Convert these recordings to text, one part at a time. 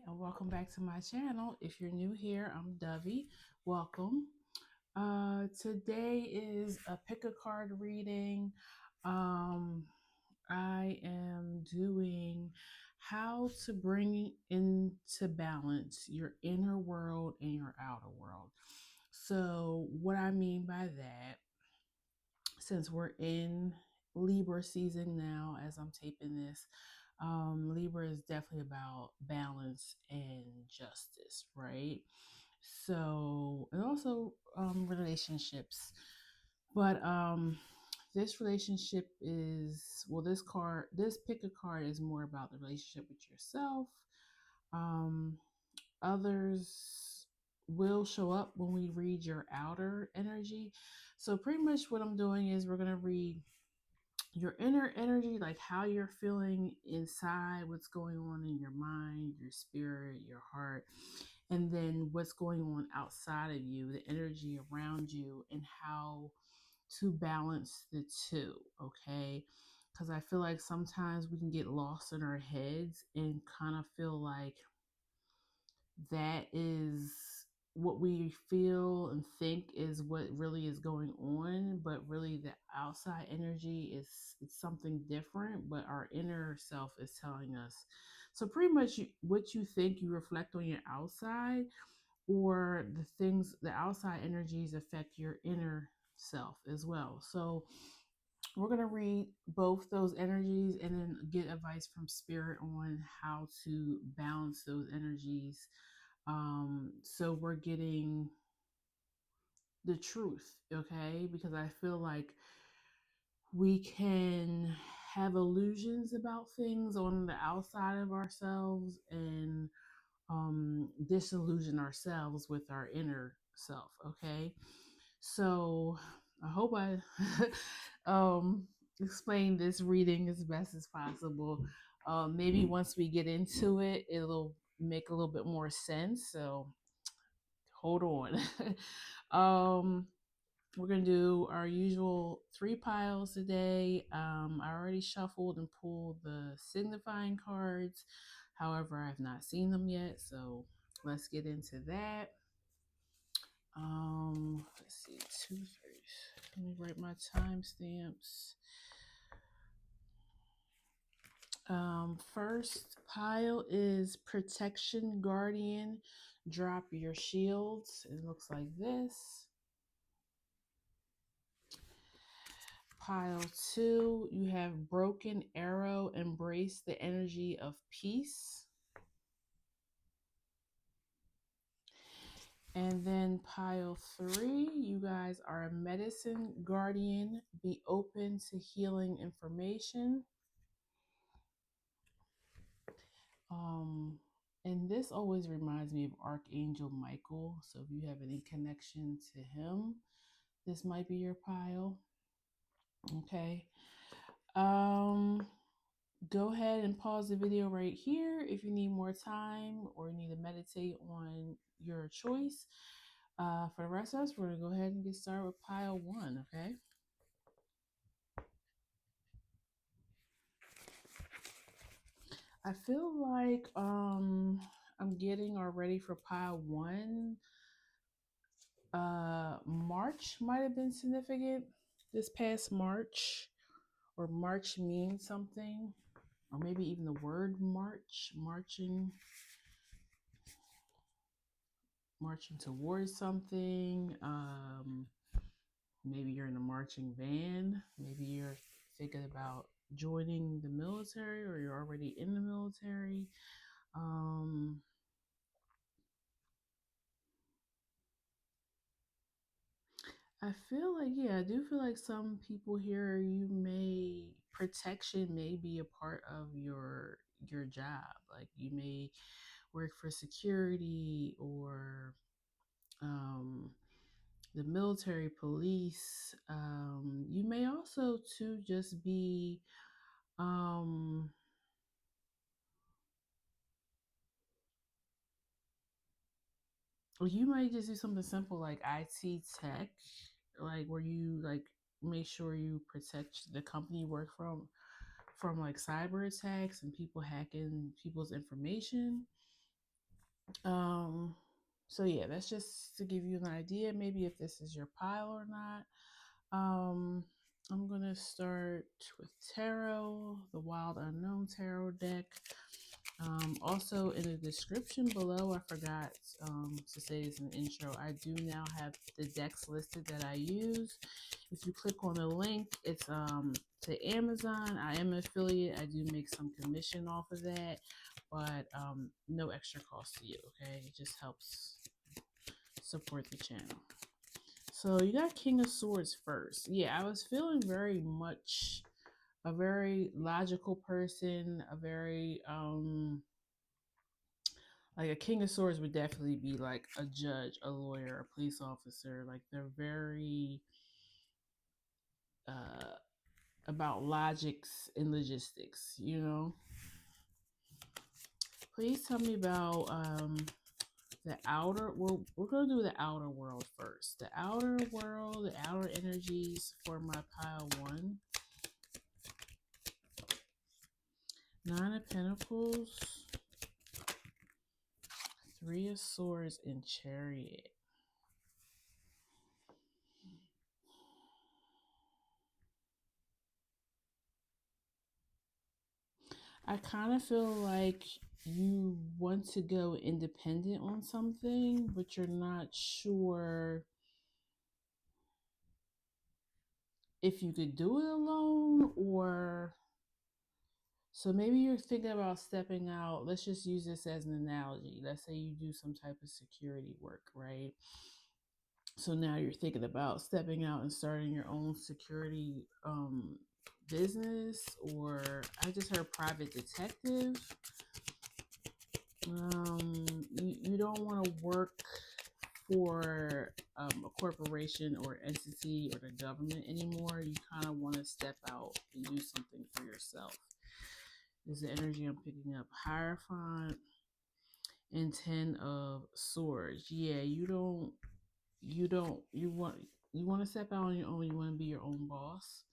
and welcome back to my channel. If you're new here, I'm Dovey. Welcome. Today is a pick a card reading. Um, I am doing how to bring into balance your inner world and your outer world. So, what I mean by that, since we're in Libra season now, as I'm taping this, Libra is definitely about balance and justice, right? So, and also relationships. But this relationship is, well, this pick a card is more about the relationship with yourself. Um, Others will show up when we read your outer energy. So, pretty much what I'm doing is we're going to read your inner energy, like how you're feeling inside, what's going on in your mind, your spirit, your heart, and then what's going on outside of you, the energy around you, and how to balance the two, okay? Because I feel like sometimes we can get lost in our heads and kind of feel like that is what we feel and think is what really is going on, but really the outside energy is it's something different, but our inner self is telling us. So pretty much what you think, you reflect on your outside, or the outside energies affect your inner self as well. So we're going to read both those energies and then get advice from spirit on how to balance those energies, so we're getting the truth, okay? Because I feel like we can have illusions about things on the outside of ourselves and disillusion ourselves with our inner self, okay? So I hope I explain this reading as best as possible. Maybe once we get into it, it'll make a little bit more sense. So hold on. um, we're gonna do our usual 3 piles today. I already shuffled and pulled the signifying cards. However, I have not seen them yet, so let's get into that. Let's see, 2 3. Let me write my timestamps. First pile is Protection Guardian. Drop your shields. It looks like this. Pile 2, you have Broken Arrow. Embrace the energy of peace. And then pile 3, you guys are a Medicine Guardian. Be open to healing information. And this always reminds me of Archangel Michael. So if you have any connection to him, this might be your pile. Okay. Go ahead and pause the video right here if you need more time or you need to meditate on your choice. For the rest of us, we're going to go ahead and get started with pile 1, okay? I feel like I'm getting already for pile 1. March might have been significant this past March, or March means something, or maybe even the word March, marching towards something. Maybe you're in a marching band. Maybe you're thinking about joining the military, or you're already in the military. I feel like, yeah, I do feel like some people here, protection may be a part of your job. Like you may work for security or the military, police. You may also too just be um, you might just do something simple like IT tech, like where you like make sure you protect the company you work from like cyber attacks and people hacking people's information. Um, so yeah, that's just to give you an idea, maybe if this is your pile or not. Um, I'm gonna start with tarot, the Wild Unknown Tarot deck. Also, in the description below, I forgot to say this in the intro. I do now have the decks listed that I use. If you click on the link, it's to Amazon. I am an affiliate. I do make some commission off of that, but no extra cost to you. Okay, it just helps support the channel. So you got King of Swords first. Yeah, I was feeling very much a very logical person, a very like a King of Swords would definitely be like a judge, a lawyer, a police officer. Like they're very uh about logics and logistics, you know. Please tell me about the outer, we're gonna do the outer world first. The outer world, the outer energies for my pile one. Nine of Pentacles, Three of Swords, and Chariot. I kind of feel like you want to go independent on something, but you're not sure if you could do it alone, or so maybe you're thinking about stepping out. Let's just use this as an analogy. Let's say you do some type of security work, right? So now you're thinking about stepping out and starting your own security business, or I just heard private detective. You don't want to work for a corporation or entity or the government anymore. You kind of want to step out and do something for yourself. Is the energy I'm picking up. Hierophant and Ten of Swords. Yeah, you want to step out on your own. You want to be your own boss.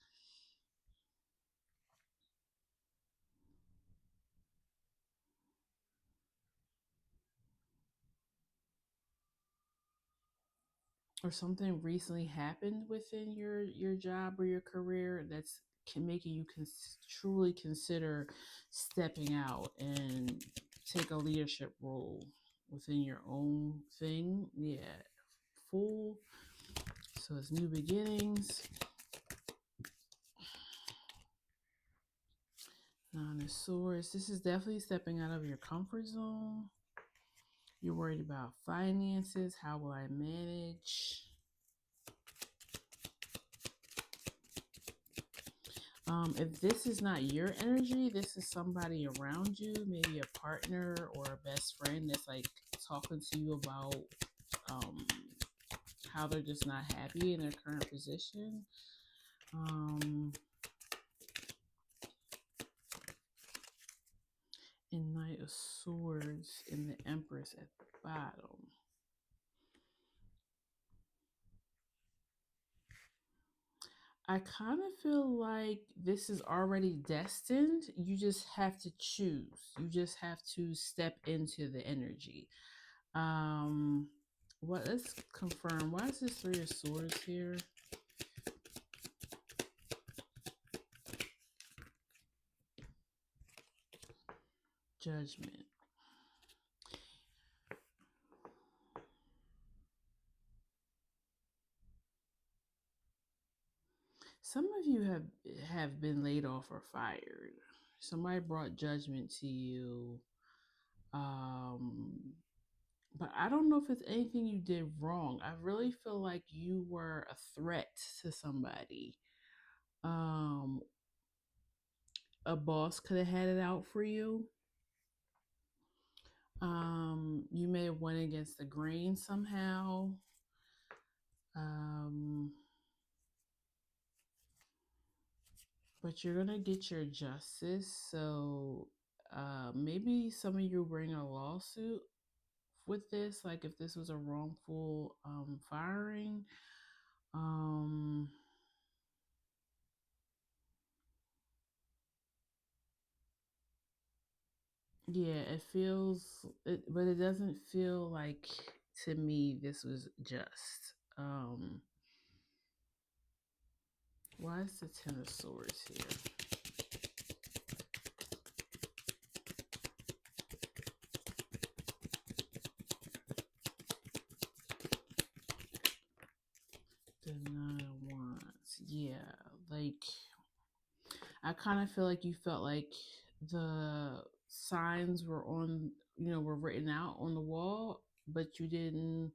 Or something recently happened within your job or your career that's can make you truly consider stepping out and take a leadership role within your own thing. Yeah, full. So it's new beginnings. Nine of Swords. This is definitely stepping out of your comfort zone. You're worried about finances. How will I manage? If this is not your energy, this is somebody around you, maybe a partner or a best friend that's like talking to you about um, how they're just not happy in their current position. And Knight of Swords and the Empress at the bottom. I kind of feel like this is already destined. You just have to choose. You just have to step into the energy. What? Let's confirm. Why is this Three of Swords here? Judgment. Some of you have been laid off or fired. Somebody brought judgment to you. Um, but I don't know if it's anything you did wrong. I really feel like you were a threat to somebody. Um, a boss could have had it out for you. You may have went against the grain somehow. Um, but you're gonna get your justice. So maybe some of you bring a lawsuit with this, like if this was a wrongful firing. Um, Yeah, it feels, but it doesn't feel like to me this was just. Why is the Ten of Swords here? The Nine of Wands. Yeah, like I kind of feel like you felt like the signs were on, were written out on the wall, but you didn't.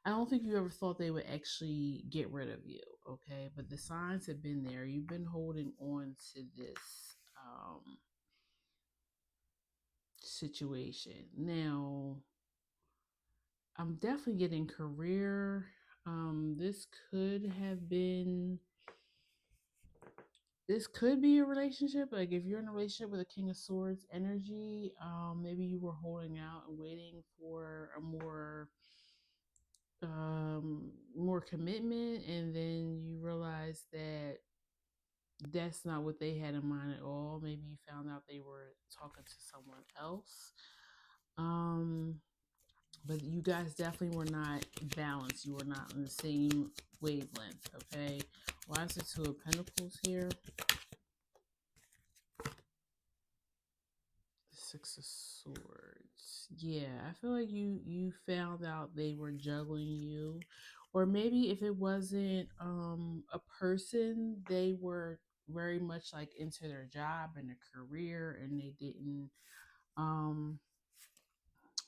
I don't think you ever thought they would actually get rid of you, okay? But the signs have been there. You've been holding on to this situation. Now, I'm definitely getting career. This could have been this could be a relationship. Like if you're in a relationship with a King of Swords energy, maybe you were holding out and waiting for a more commitment, and then you realize that that's not what they had in mind at all. Maybe you found out they were talking to someone else. Um, but you guys definitely were not balanced. You were not on the same wavelength. Okay. Why is the Two of Pentacles here? The Six of Swords. Yeah, I feel like you found out they were juggling you, or maybe if it wasn't a person, they were very much like into their job and their career, and they didn't um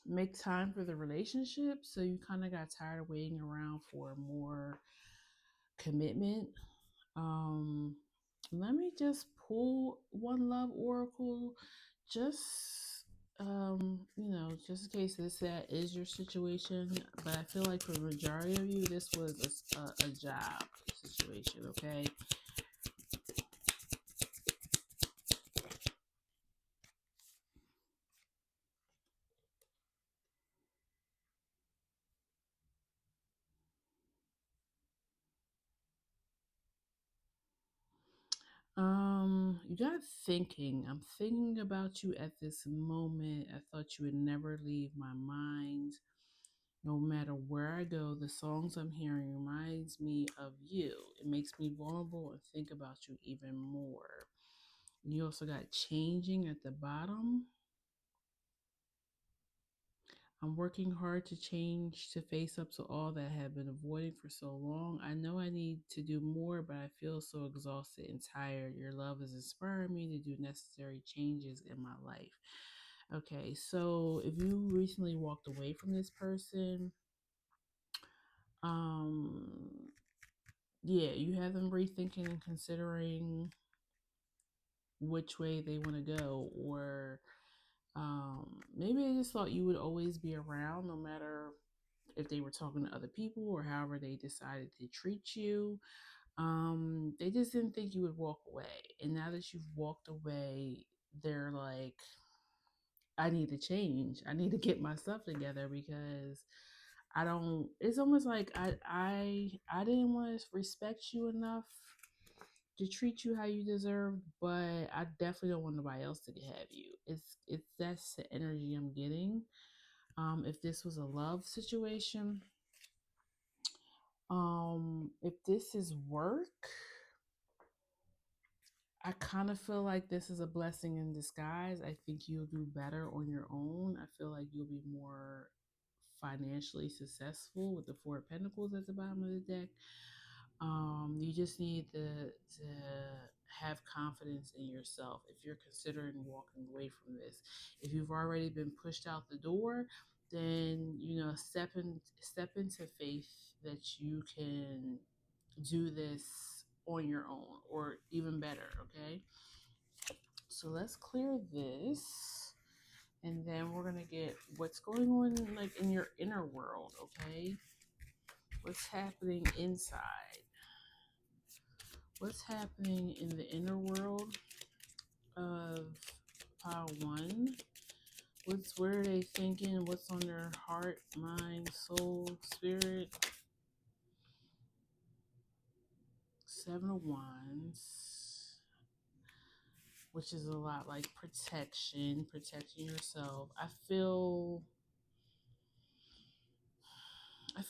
make time for the relationship. So you kind of got tired of waiting around for more commitment. Um, Let me just pull one love oracle, just just in case that is your situation. But I feel like for the majority of you, this was a job situation. Okay. You got thinking. I'm thinking about you at this moment. I thought you would never leave my mind. No matter where I go, the songs I'm hearing reminds me of you. It makes me vulnerable and think about you even more. You also got changing at the bottom. I'm working hard to change to face up to all that I have been avoiding for so long. I know I need to do more, but I feel so exhausted and tired. Your love is inspiring me to do necessary changes in my life. Okay, so if you recently walked away from this person, um, yeah, you have them rethinking and considering which way they want to go, or maybe they just thought you would always be around no matter if they were talking to other people or however they decided to treat you. They just didn't think you would walk away. And now that you've walked away, they're like, I need to change. I need to get my stuff together because I don't it's almost like I didn't want to respect you enough to treat you how you deserve, but I definitely don't want nobody else to have you. It's that's the energy I'm getting. If this was a love situation, if this is work, I kind of feel like this is a blessing in disguise. I think you'll do better on your own. I feel like you'll be more financially successful with the Four of Pentacles at the bottom of the deck. You just need to have confidence in yourself if you're considering walking away from this. If you've already been pushed out the door, then step into faith that you can do this on your own, or even better. Okay, so let's clear this, and then we're gonna get what's going on like in your inner world. Okay, what's happening inside, what's happening in the inner world of pile one. What are they thinking? What's on their heart, mind, soul, spirit? Seven of Wands. which is a lot like protection, protecting yourself. I feel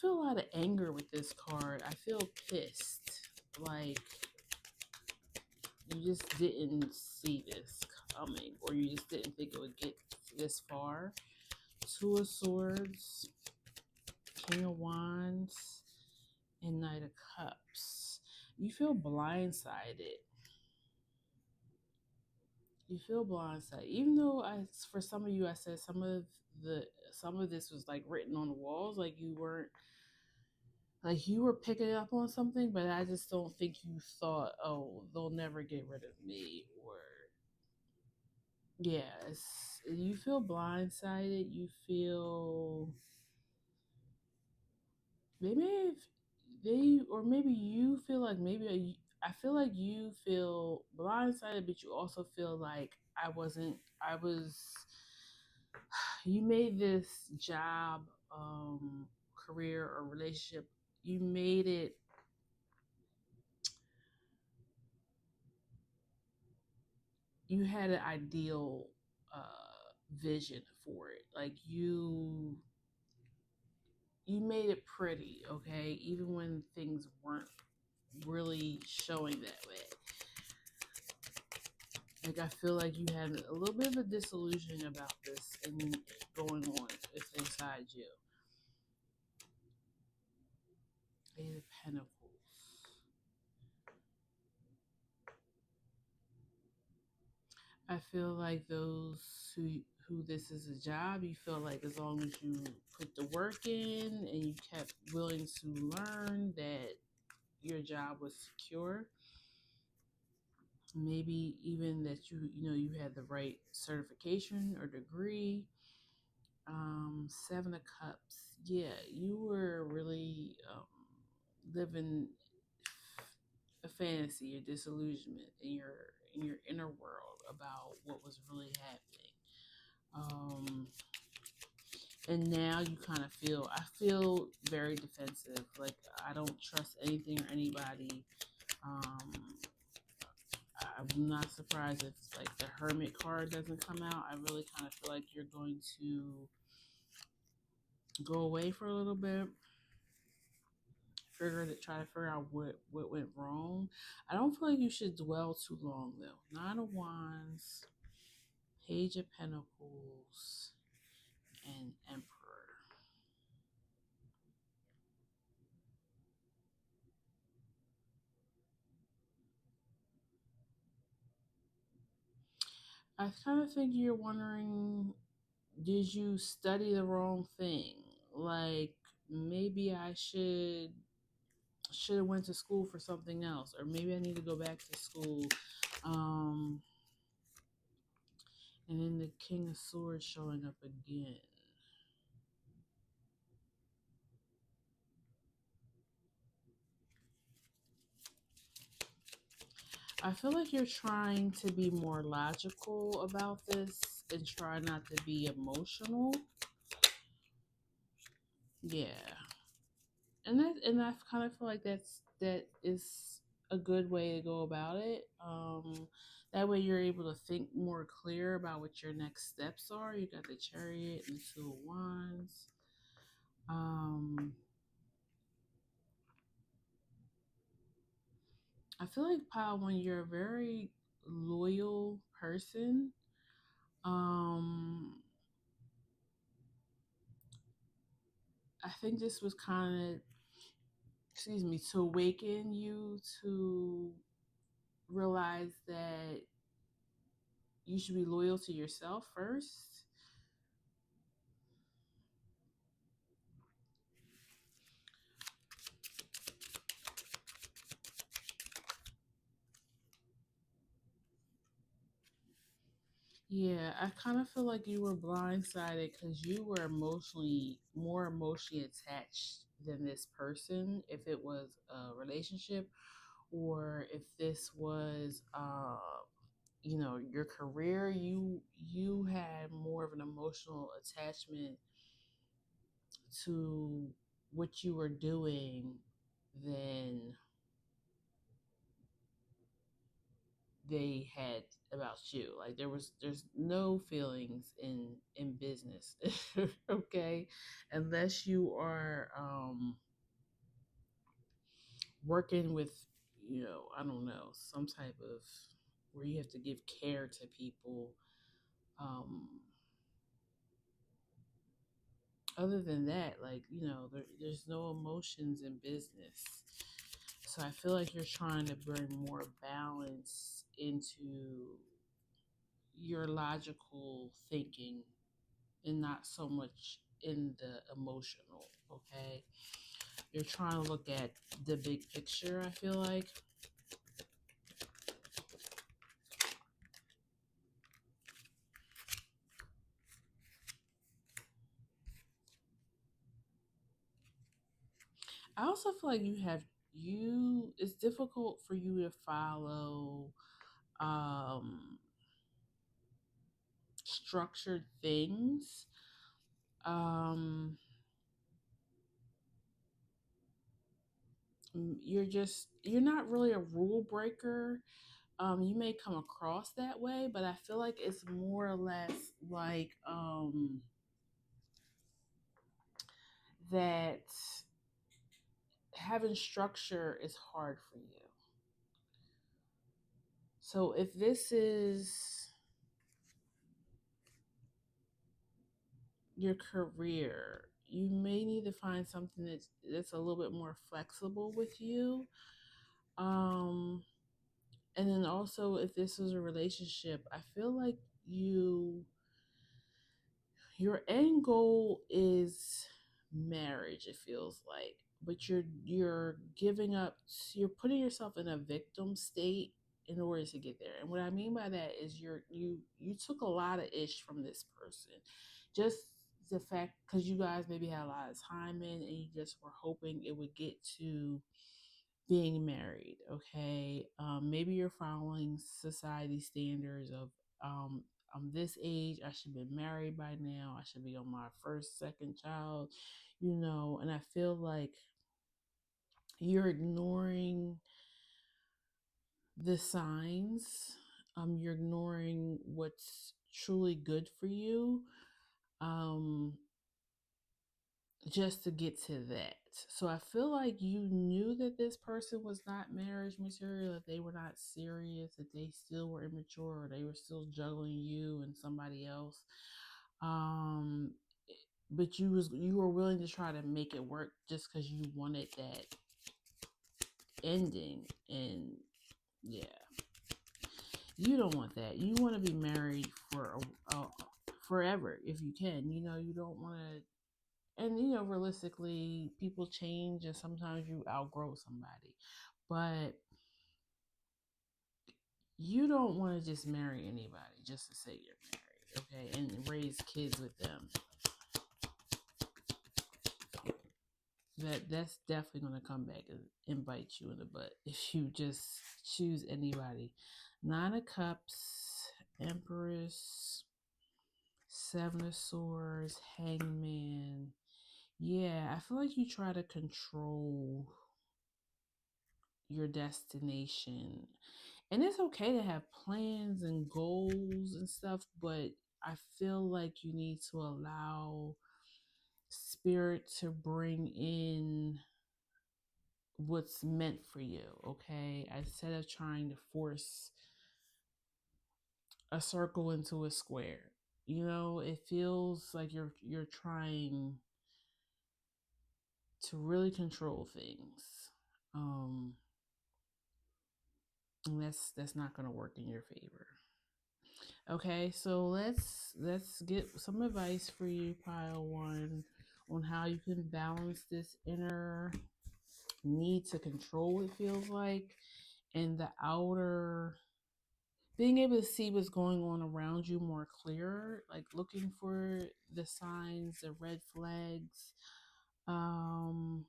a lot of anger with this card. I feel pissed. Like you just didn't see this coming, or you just didn't think it would get this far. Two of Swords, King of Wands, and Knight of Cups. You feel blindsided. You feel blindsided, even though for some of you, I said the some of this was like written on the walls, like you weren't, like you were picking up on something, but I just don't think you thought, oh, they'll never get rid of me, or yeah, you feel blindsided. You feel maybe if they, or maybe you feel like I feel like you feel blindsided, but you also feel like I was, you made this job, career or relationship, you made it, you had an ideal vision for it. Like you made it pretty, okay, even when things weren't really showing that way. Like I feel like you had a little bit of a disillusion about this and going on with inside you. Eight of Pentacles. I feel like those who this is a job, you feel like as long as you put the work in and you kept willing to learn, that your job was secure. Maybe even that you had the right certification or degree. Seven of Cups. Yeah, you were really living a fantasy, a disillusionment in your inner world about what was really happening. And now you kind of feel, I feel very defensive. Like I don't trust anything or anybody. Um, I'm not surprised if like the Hermit card doesn't come out. I really kind of feel like you're going to go away for a little bit, try to figure out what went wrong. I don't feel like you should dwell too long though. Nine of Wands, Page of Pentacles, and Emperor. I kind of think you're wondering, did you study the wrong thing? Like maybe I should have went to school for something else, or maybe I need to go back to school. Um, and then the King of Swords showing up again. I feel like you're trying to be more logical about this and try not to be emotional. Yeah. And I kind of feel like that is a good way to go about it. That way you're able to think more clear about what your next steps are. You got the Chariot and Two of Wands. I feel like Pile, when you're a very loyal person, um, I think this was kind of, excuse me, to awaken you to realize that you should be loyal to yourself first. Yeah, I kind of feel like you were blindsided because you were more emotionally attached than this person. If it was a relationship, or if this was, your career, you had more of an emotional attachment to what you were doing than they had about you. Like there's no feelings in business. Okay, unless you are working with, I don't know, some type of where you have to give care to people. um Other than that, like, there's no emotions in business. So I feel like you're trying to bring more balance into your logical thinking and not so much in the emotional. Okay, you're trying to look at the big picture, I feel like. I also feel like it's difficult for you to follow um structured things. um you're not really a rule breaker. You may come across that way, but I feel like it's more or less like that having structure is hard for you. So if this is your career, you may need to find something that's a little bit more flexible with you. Um, and then also, if this is a relationship, I feel like your end goal is marriage. It feels like, but you're giving up. You're putting yourself in a victim state in order to get there. And what I mean by that is you took a lot of ish from this person, just the fact because you guys maybe had a lot of time in, and you just were hoping it would get to being married. Okay, maybe you're following society standards of I'm this age, I should be married by now, I should be on my first second child, and I feel like you're ignoring the signs. You're ignoring what's truly good for you. um just to get to that. So I feel like you knew that this person was not marriage material, that they were not serious, that they still were immature, or they were still juggling you and somebody else. Um but you were willing to try to make it work just because you wanted that ending. And yeah, you don't want that. You want to be married for forever if you can. You don't want to. And realistically, people change, and sometimes you outgrow somebody, but you don't want to just marry anybody just to say you're married, okay, and raise kids with them. That's definitely going to come back and bite you in the butt if you just choose anybody. Nine of Cups, Empress, Seven of Swords, Hangman. Yeah, I feel like you try to control your destination. And it's okay to have plans and goals and stuff, but I feel like you need to allow spirit to bring in what's meant for you, okay? Instead of trying to force a circle into a square. It feels like you're trying to really control things. Um and that's not going to work in your favor. Okay, so let's get some advice for you, pile one, on how you can balance this inner need to control, it feels like, and the outer being able to see what's going on around you more clear, like looking for the signs, the red flags. Um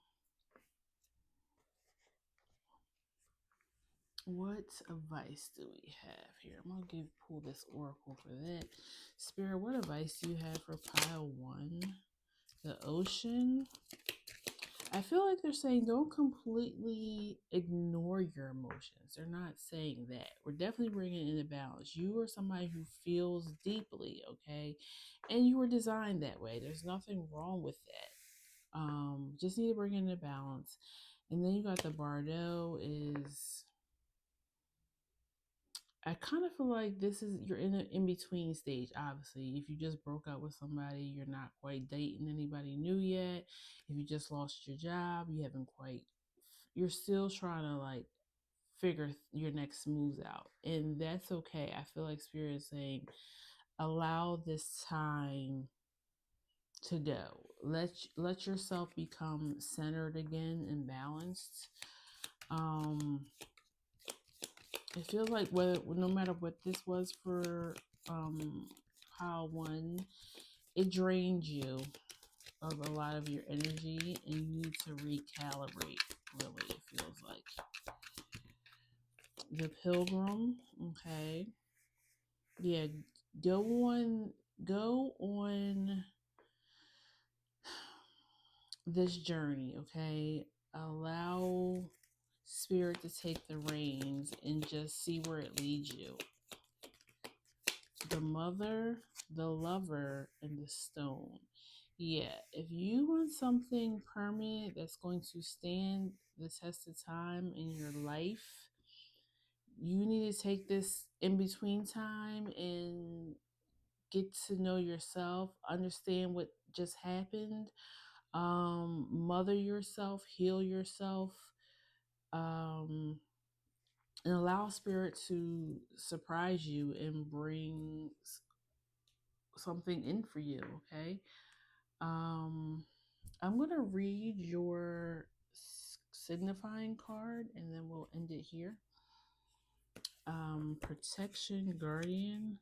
what advice do we have here? I'm gonna pull this oracle for that. Spirit, what advice do you have for pile one? The Ocean. I feel like they're saying don't completely ignore your emotions. They're not saying that. We're definitely bringing it into balance. You are somebody who feels deeply, okay? And you were designed that way. There's nothing wrong with that. Just need to bring it into balance. And then you got the Bardo is I kind of feel like this is you're in an in between stage. Obviously, if you just broke up with somebody, you're not quite dating anybody new yet. If you just lost your job, you haven't quite. You're still trying to like figure your next moves out, and that's okay. I feel like Spirit is saying allow this time to go. Let yourself become centered again and balanced. Um, it feels like whether no matter what this was for um pile one, it drained you of a lot of your energy and you need to recalibrate, really, it feels like. The Pilgrim, okay. Yeah, go on go on this journey, okay? Allow spirit to take the reins and just see where it leads you. The Mother, the Lover, and the Stone. Yeah, if you want something permanent that's going to stand the test of time in your life, you need to take this in between time and get to know yourself, understand what just happened, mother yourself, heal yourself, um, and allow spirit to surprise you and bring something in for you, okay? Um, I'm going to read your signifying card and then we'll end it here. Protection Guardian.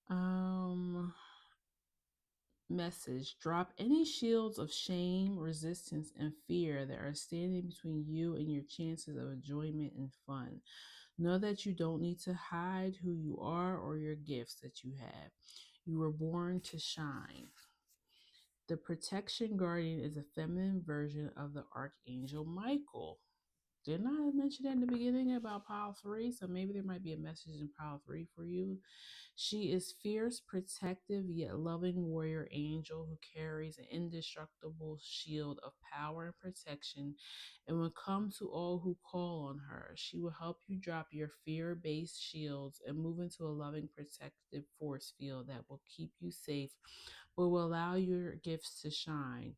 Um, Message: drop any shields of shame, resistance, and fear that are standing between you and your chances of enjoyment and fun. Know that you don't need to hide who you are or your gifts that you have. You were born to shine. The Protection Guardian is a feminine version of the Archangel Michael. Didn't I mention that in the beginning about pile three? So maybe there might be a message in pile three for you. She is fierce, protective, yet loving warrior angel who carries an indestructible shield of power and protection and will come to all who call on her. She will help you drop your fear-based shields and move into a loving, protective force field that will keep you safe but will allow your gifts to shine.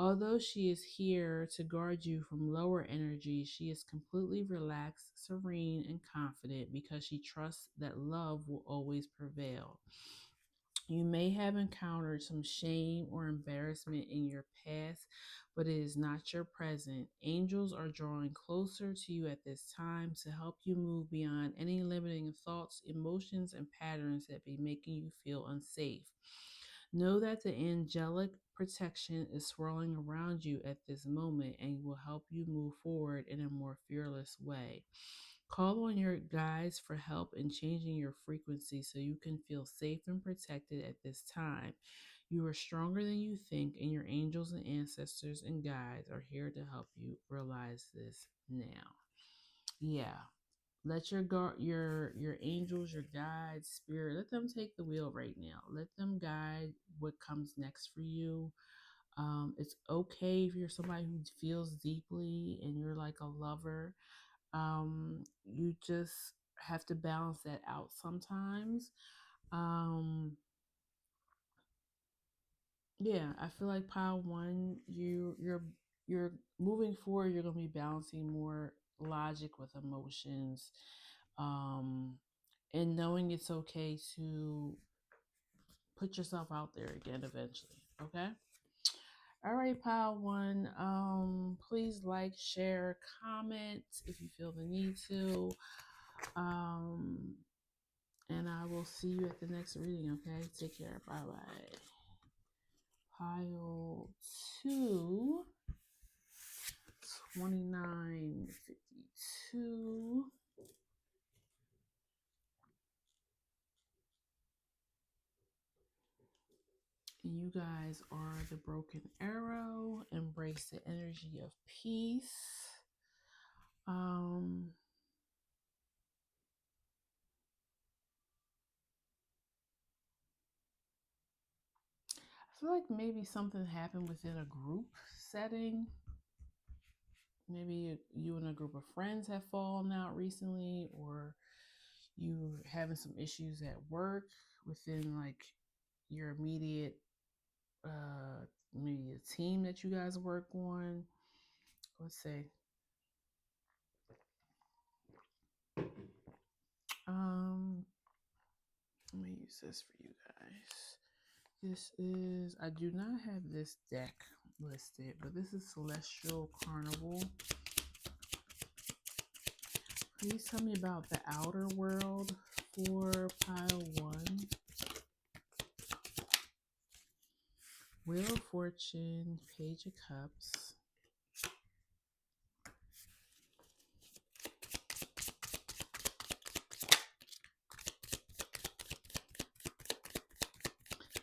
Although she is here to guard you from lower energy, she is completely relaxed, serene, and confident because she trusts that love will always prevail. You may have encountered some shame or embarrassment in your past, but it is not your present. Angels are drawing closer to you at this time to help you move beyond any limiting thoughts, emotions, and patterns that be making you feel unsafe. Know that the angelic protection is swirling around you at this moment and will help you move forward in a more fearless way. Call on your guides for help in changing your frequency so you can feel safe and protected at this time. You are stronger than you think, and your angels and ancestors and guides are here to help you realize this now. Yeah, let your angels, your guides, spirit, let them take the wheel right now. Let them guide what comes next for you. It's okay if you're somebody who feels deeply and you're like a lover. You just have to balance that out sometimes. Um, yeah, I feel like pile one, you're moving forward. You're gonna be balancing more logic with emotions, um, and knowing it's okay to put yourself out there again eventually. Okay. All right, pile one. Please like, share, comment if you feel the need to. Um, and I will see you at the next reading. Okay. Take care. Bye bye. Pile 2, 2952. You guys are the broken arrow. Embrace the energy of peace. Um, I feel like maybe something happened within a group setting. Maybe you and a group of friends have fallen out recently, or you having some issues at work within like your immediate maybe a team that you guys work on. Let's say um let me use this for you guys. This is, I do not have this deck listed, but this is Celestial Carnival. Please tell me about the outer world for pile 1. Wheel of Fortune, Page of Cups.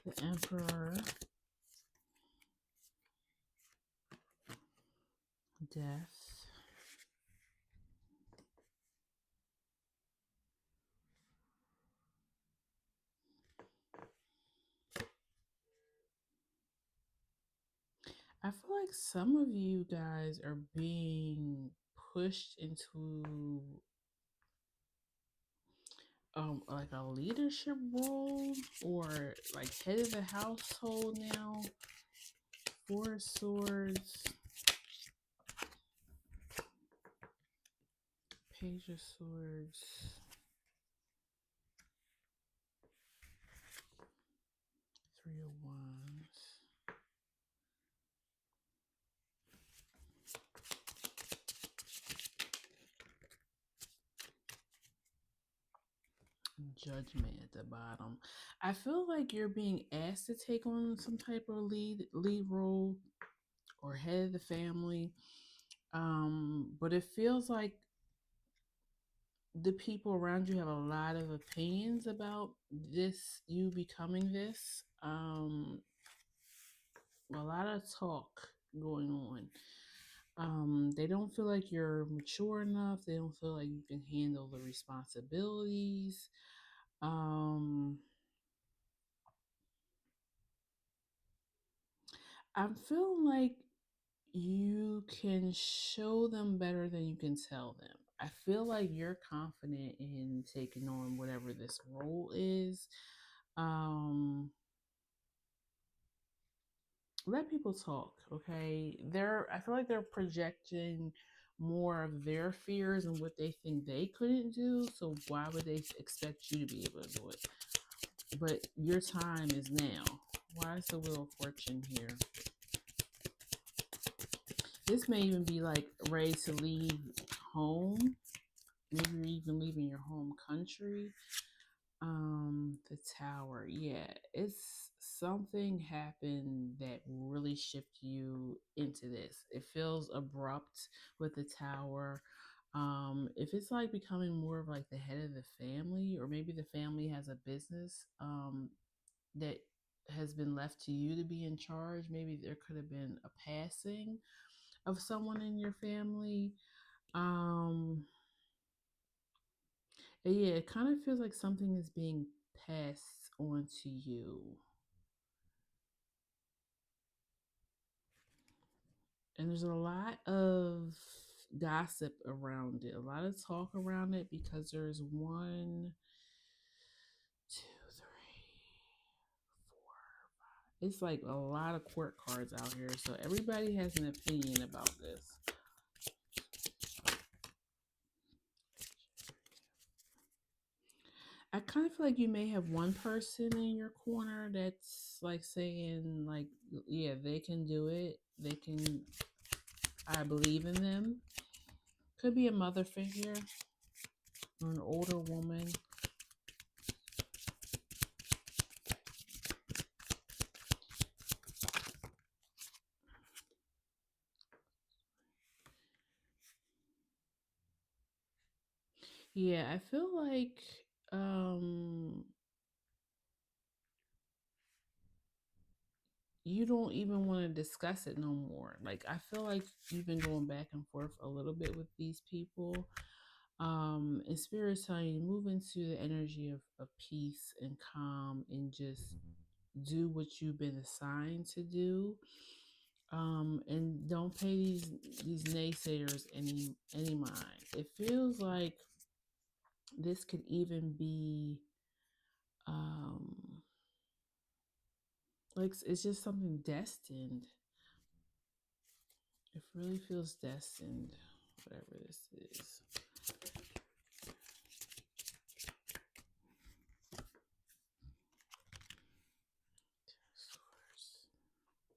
The Emperor. Death. I feel like some of you guys are being pushed into like a leadership role, or like head of the household now. 4 of Swords, Page of Swords, 3 of Wands. Judgment at the bottom. I feel like you're being asked to take on some type of lead role or head of the family. But it feels like the people around you have a lot of opinions about this, you becoming this. A lot of talk going on. They don't feel like you're mature enough. They don't feel like you can handle the responsibilities. I'm feeling like you can show them better than you can tell them. I feel like you're confident in taking on whatever this role is. Let people talk, okay? I feel like they're projecting more of their fears and what they think they couldn't do. So why would they expect you to be able to do it? But your time is now. Why is the Wheel of Fortune here? This may even be like ready to leave home. Maybe you're even leaving your home country. The Tower. Yeah, it's something happened that really shifted you into this. It feels abrupt with the Tower. If it's like becoming more of like the head of the family, or maybe the family has a business that has been left to you to be in charge. Maybe there could have been a passing of someone in your family. Yeah, it kind of feels like something is being passed on to you. And there's a lot of gossip around it, a lot of talk around it, because there's 1, 2, 3, 4, 5. It's like a lot of court cards out here. So everybody has an opinion about this. I kind of feel like you may have one person in your corner that's like saying, like, yeah, they can do it. They can, I believe in them. Could be a mother figure or an older woman. Yeah, I feel like um you don't even want to discuss it no more. Like I feel like you've been going back and forth a little bit with these people. And spirit's telling you to move into the energy of peace and calm and just do what you've been assigned to do. And don't pay these naysayers any mind. It feels like this could even be um like it's just something destined. It really feels destined, whatever this is.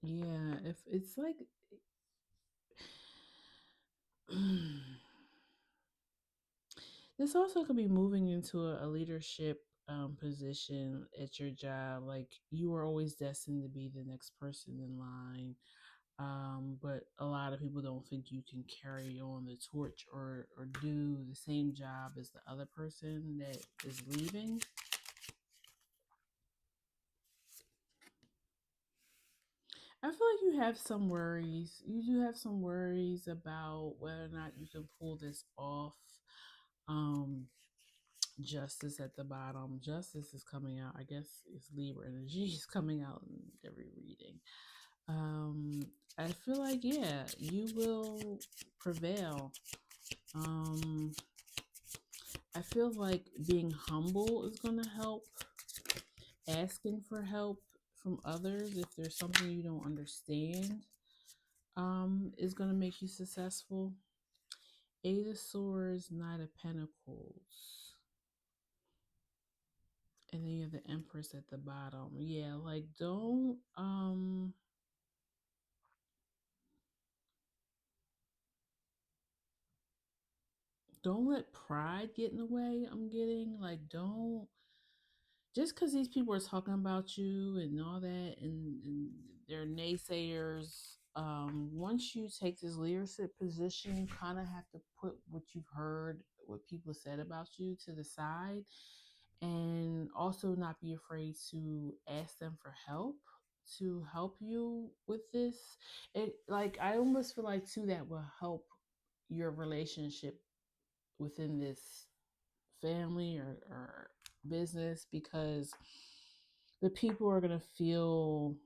Yeah, if it's like this also could be moving into a leadership position at your job. Like you were always destined to be the next person in line. But a lot of people don't think you can carry on the torch or do the same job as the other person that is leaving. I feel like you have some worries. You do have some worries about whether or not you can pull this off. Um, Justice at the bottom. Justice is coming out. I guess it's Libra energy is coming out in every reading. Um, I feel like yeah, you will prevail. Um, I feel like being humble is gonna help. Asking for help from others if there's something you don't understand is gonna make you successful. Eight of Swords, Knight of Pentacles. And then you have the Empress at the bottom. Yeah, like don't let pride get in the way. I'm getting like don't just because these people are talking about you and all that and they're naysayers. Once you take this leadership position, you kind of have to put what you've heard, what people said about you to the side, and also not be afraid to ask them for help to help you with this. It like I almost feel like too that will help your relationship within this family or business because the people are going to feel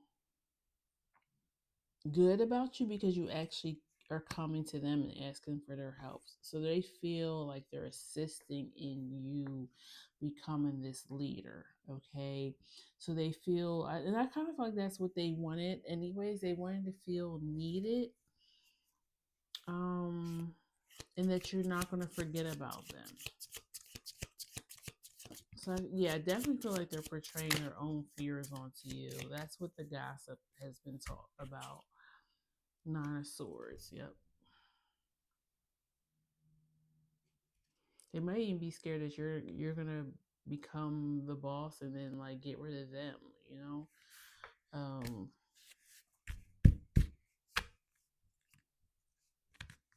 good about you because you actually are coming to them and asking for their help. So they feel like they're assisting in you becoming this leader. Okay. So they feel, and I kind of feel like that's what they wanted, anyways. They wanted to feel needed. Um, and that you're not going to forget about them. So yeah, I definitely feel like they're portraying their own fears onto you. That's what the gossip has been taught about. Nine of Swords. Yep. They might even be scared that you're gonna become the boss and then like get rid of them. You know. Um.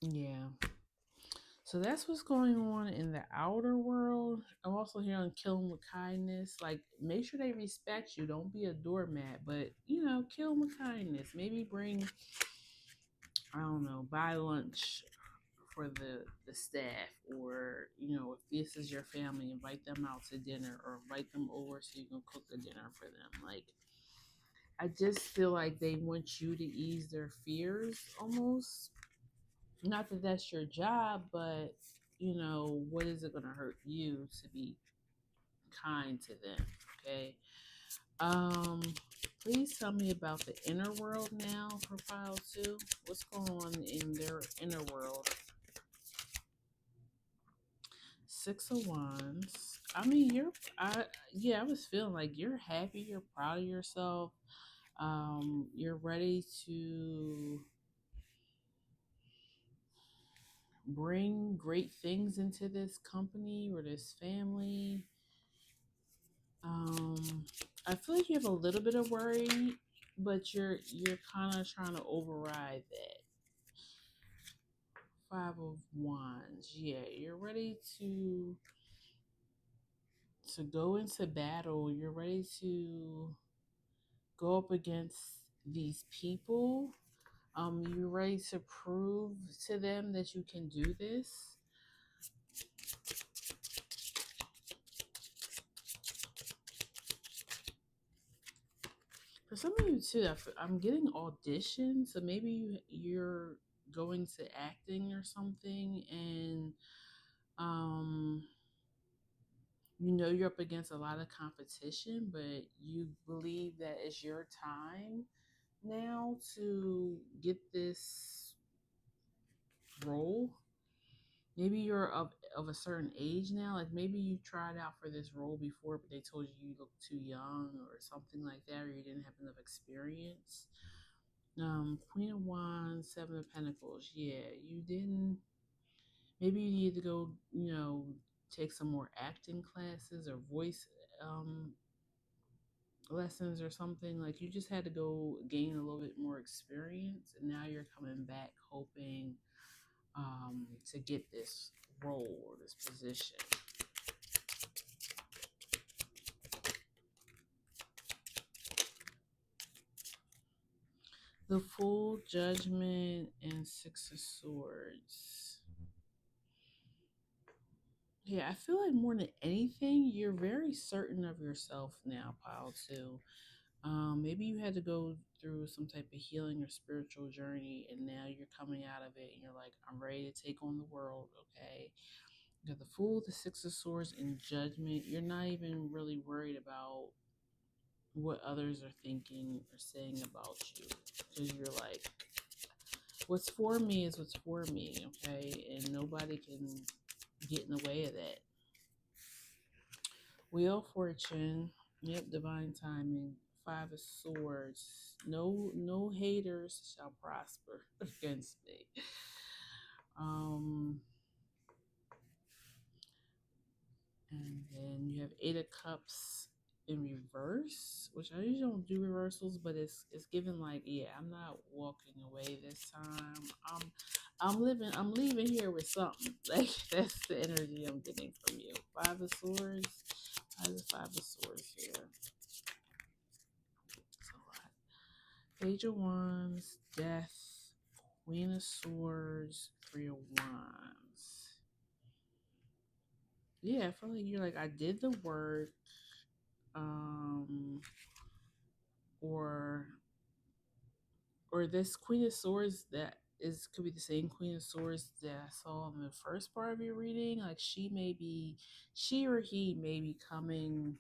Yeah. So that's what's going on in the outer world. I'm also here on kill them with kindness. Like, make sure they respect you. Don't be a doormat, but kill them with kindness. Maybe bring, I don't know, buy lunch for the staff, or if this is your family, invite them out to dinner or invite them over so you can cook the dinner for them. Like, I just feel like they want you to ease their fears almost. Not that that's your job, but what is it going to hurt you to be kind to them? Okay. um Please tell me about the inner world now for pile 2. What's going on in their inner world? Six of Wands. I mean, I was feeling like you're happy, you're proud of yourself. You're ready to bring great things into this company or this family. Um, I feel like you have a little bit of worry, but you're kind of trying to override that. Five of Wands. Yeah, you're ready to go into battle. You're ready to go up against these people. You're ready to prove to them that you can do this. For some of you too, I'm getting auditions. So maybe you're going to acting or something, and um, you know you're up against a lot of competition, but you believe that it's your time now to get this role. Maybe you're of a certain age now. Like maybe you tried out for this role before, but they told you looked too young or something like that, or you didn't have enough experience. Queen of Wands, Seven of Pentacles. Yeah, you didn't. Maybe you need to go, take some more acting classes or voice um, lessons or something. Like you just had to go gain a little bit more experience, and now you're coming back hoping to get this role or this position. The Fool, Judgment, and Six of Swords. Yeah, I feel like more than anything, you're very certain of yourself now, pile two. Maybe you had to go through some type of healing or spiritual journey, and now you're coming out of it, and you're like, I'm ready to take on the world. Okay, you got the Fool, the Six of Swords, and Judgment. You're not even really worried about what others are thinking or saying about you, because you're like, what's for me is what's for me. Okay, and nobody can get in the way of that. Wheel of Fortune. Yep, divine timing. Five of Swords. No haters shall prosper against me. Um, and then you have Eight of Cups in reverse, which I usually don't do reversals, but it's given like, yeah, I'm not walking away this time. I'm leaving here with something. Like that's the energy I'm getting from you. Five of Swords. Five of Swords here. It's a lot. Page of Wands, Death, Queen of Swords, Three of Wands. Yeah, I feel like you're like, I did the work, um, or this Queen of Swords that is could be the same Queen of Swords that I saw in the first part of your reading. Like she or he may be coming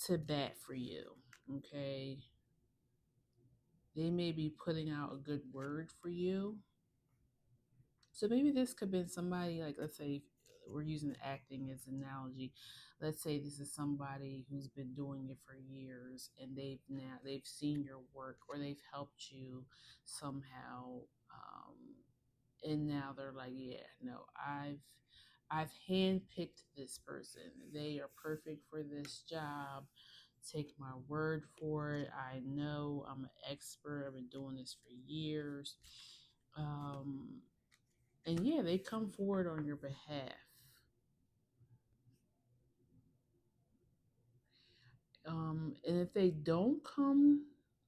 to bat for you. Okay, they may be putting out a good word for you. So maybe this could have been somebody, like, let's say we're using acting as an analogy. Let's say this is somebody who's been doing it for years, and they've seen your work, or they've helped you somehow, and now they're like, yeah, no, I've handpicked this person. They are perfect for this job. Take my word for it. I know I'm an expert. I've been doing this for years. Um, and yeah, they come forward on your behalf. And if they don't come,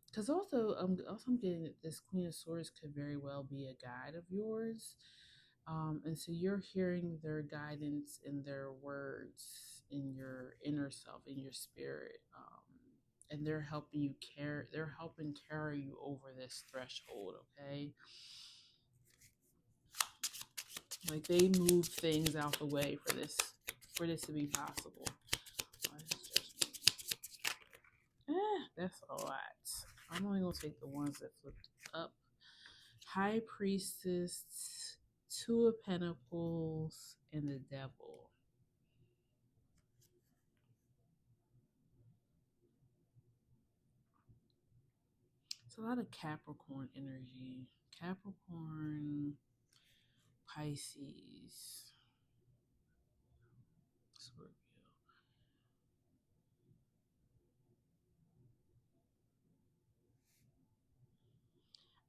because also I'm getting that this Queen of Swords could very well be a guide of yours. And so you're hearing their guidance in their words, in your inner self, in your spirit. And they're helping you they're helping carry you over this threshold, okay? Like they move things out the way for this to be possible. That's a lot. I'm only gonna take the ones that flipped up. High Priestess, Two of Pentacles, and the Devil. It's a lot of Capricorn energy. Capricorn, Pisces, Scorpio.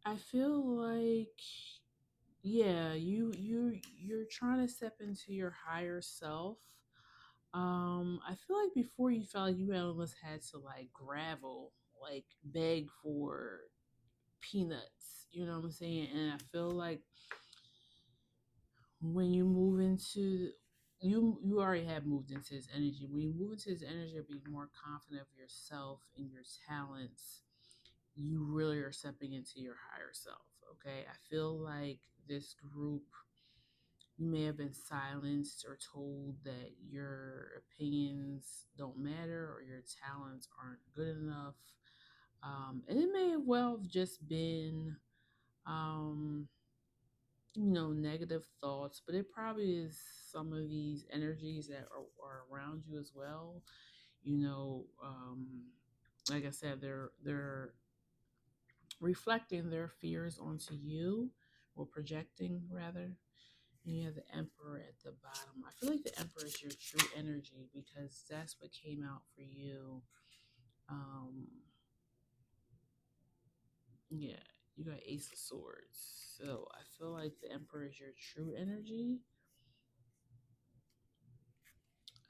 I feel like yeah, you're trying to step into your higher self. I feel like before you felt like you almost had to like gravel, like beg for peanuts. You know what I'm saying? And I feel like when you move into you already have moved into this energy. When you move into this energy of being more confident of yourself and your talents, you really are stepping into your higher self. Okay. I feel like this group, you may have been silenced or told that your opinions don't matter or your talents aren't good enough. And it may have well have just been um, negative thoughts, but it probably is some of these energies that are around you as well. You know, like I said, they're reflecting their fears onto you, or projecting rather. And you have the Emperor at the bottom. I feel like the Emperor is your true energy because that's what came out for you. Um, yeah, you got Ace of Swords. So I feel like the Emperor is your true energy.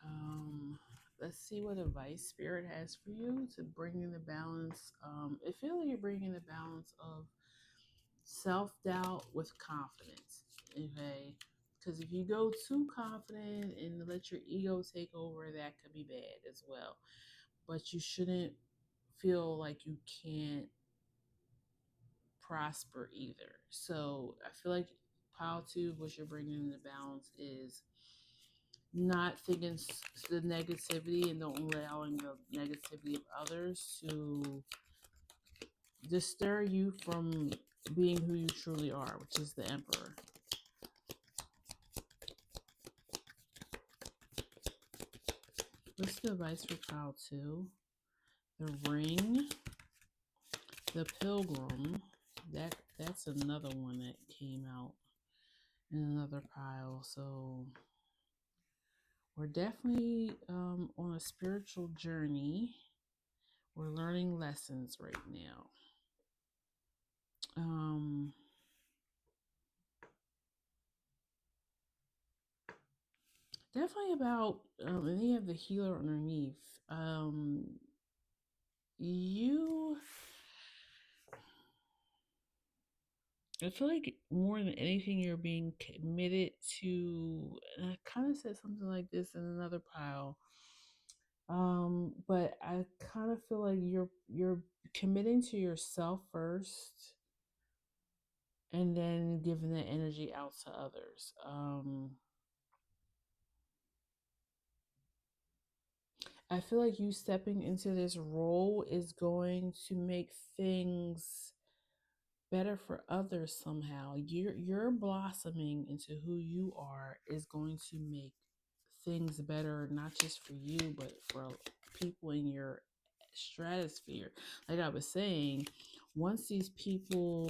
Um, let's see what advice Spirit has for you to bring in the balance. I feel like you're bringing the balance of self doubt with confidence. Okay. Because if you go too confident and let your ego take over, that could be bad as well. But you shouldn't feel like you can't prosper either. So I feel like pile two, what you're bringing in the balance is not thinking the negativity and don't allowing the negativity of others to disturb you from being who you truly are, which is the Emperor. What's the advice for pile two? The Ring, the Pilgrim. That's another one that came out in another pile. So we're definitely on a spiritual journey. We're learning lessons right now. Um, Definitely about, and then you have the healer underneath. You, I feel like more than anything, you're being committed to. And I kind of said something like this in another pile. But I kind of feel like you're committing to yourself first, and then giving that energy out to others. I feel like you stepping into this role is going to make things better for others somehow. You're blossoming into who you are is going to make things better, not just for you, but for people in your stratosphere. Like I was saying, once these people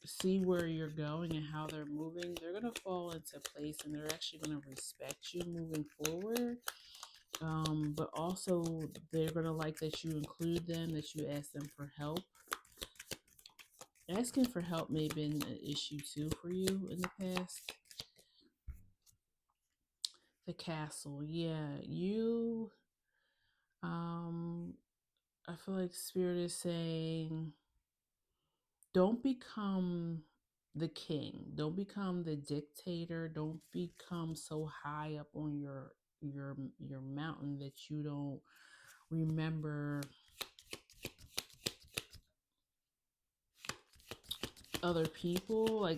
see where you're going and how they're moving, they're going to fall into place and they're actually going to respect you moving forward. But also, they're going to like that you include them, that you ask them for help. Asking for help may have been an issue too for you in the past. The Castle, yeah, um, I feel like Spirit is saying, don't become the king, don't become the dictator, don't become so high up on your mountain that you don't remember other people.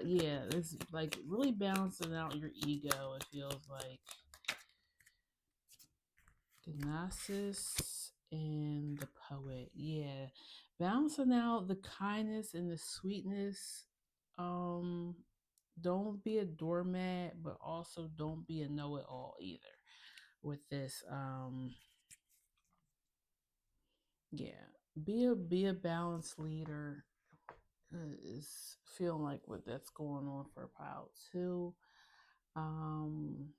Yeah, it's like really balancing out your ego. It feels like the Gnosis and the Poet. Yeah, balancing out the kindness and the sweetness. Um, don't be a doormat, but also don't be a know-it-all either. With this, yeah, be a balanced leader. Is feeling like what that's going on for pile two. Um,